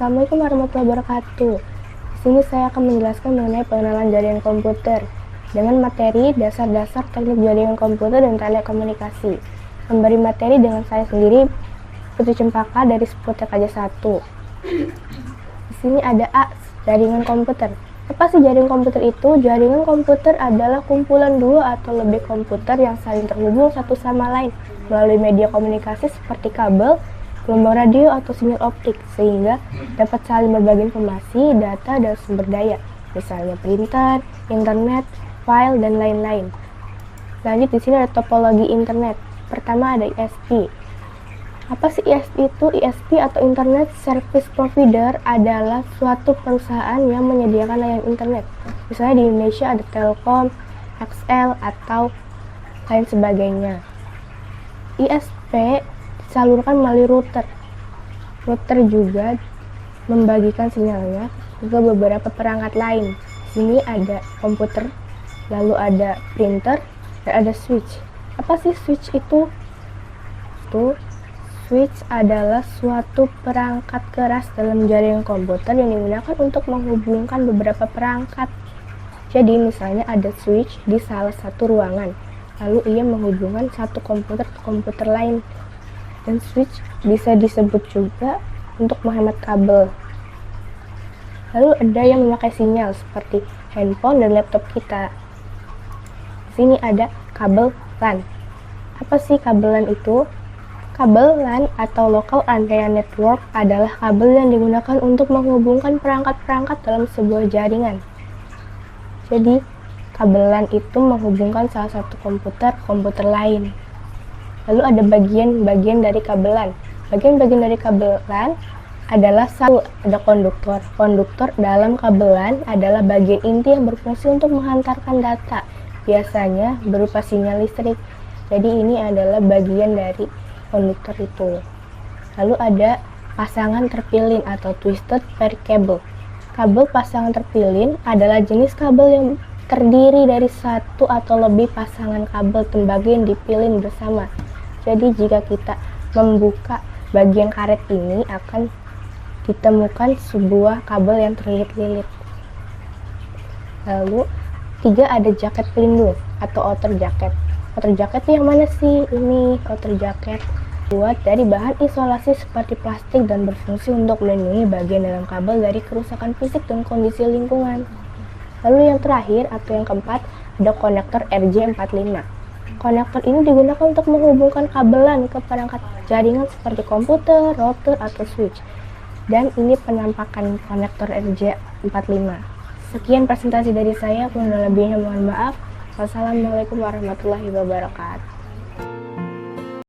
Assalamualaikum warahmatullahi wabarakatuh. Di sini saya akan menjelaskan mengenai pengenalan jaringan komputer dengan materi dasar-dasar teknik jaringan komputer dan telekomunikasi. Memberi materi dengan saya sendiri, Putri Cempaka dari Sepuh TKJ 1. Di sini ada A, jaringan komputer. Apa sih jaringan komputer itu? Jaringan komputer adalah kumpulan dua atau lebih komputer yang saling terhubung satu sama lain melalui media komunikasi seperti kabel, gelombang radio atau sinyal optik, sehingga dapat saling berbagi informasi, data, dan sumber daya, misalnya printer, internet, file, dan lain-lain. Lanjut, di sini ada topologi internet. Pertama ada ISP. Apa sih ISP itu? ISP atau Internet Service Provider adalah suatu perusahaan yang menyediakan layanan internet. Misalnya di Indonesia ada Telkom, XL, atau lain sebagainya. ISP disalurkan melalui router. Router juga membagikan sinyalnya ke beberapa perangkat lain. Di sini ada komputer, lalu ada printer, dan ada switch. Apa sih switch itu? Switch adalah suatu perangkat keras dalam jaringan komputer yang digunakan untuk menghubungkan beberapa perangkat. Jadi misalnya ada switch di salah satu ruangan, lalu ia menghubungkan satu komputer ke komputer lain. Dan switch bisa disebut juga untuk menghemat kabel. Lalu ada yang memakai sinyal seperti handphone dan laptop kita. Di sini ada kabel LAN. Apa sih kabel LAN itu? Kabel LAN atau Local Area Network adalah kabel yang digunakan untuk menghubungkan perangkat-perangkat dalam sebuah jaringan. Jadi, kabel LAN itu menghubungkan salah satu komputer ke komputer lain. Lalu ada bagian-bagian dari kabel LAN. Bagian-bagian dari kabel LAN adalah ada konduktor. Konduktor dalam kabel LAN adalah bagian inti yang berfungsi untuk menghantarkan data, biasanya berupa sinyal listrik. Jadi ini adalah bagian dari konduktor itu. Lalu ada pasangan terpilin atau twisted pair cable. Kabel pasangan terpilin adalah jenis kabel yang terdiri dari satu atau lebih pasangan kabel tembaga yang dipilin bersama. Jadi jika kita membuka bagian karet ini akan ditemukan sebuah kabel yang terlilit-lilit. Lalu 3 ada jaket pelindung atau outer jacket. Outer jacket yang mana sih? Ini outer jacket buat dari bahan isolasi seperti plastik dan berfungsi untuk melindungi bagian dalam kabel dari kerusakan fisik dan kondisi lingkungan. Lalu yang terakhir atau yang keempat ada konektor RJ45. Konektor ini digunakan untuk menghubungkan kabel LAN ke perangkat jaringan seperti komputer, router, atau switch. Dan ini penampakan konektor RJ45. Sekian presentasi dari saya, kurang lebihnya mohon maaf. Wassalamualaikum warahmatullahi wabarakatuh.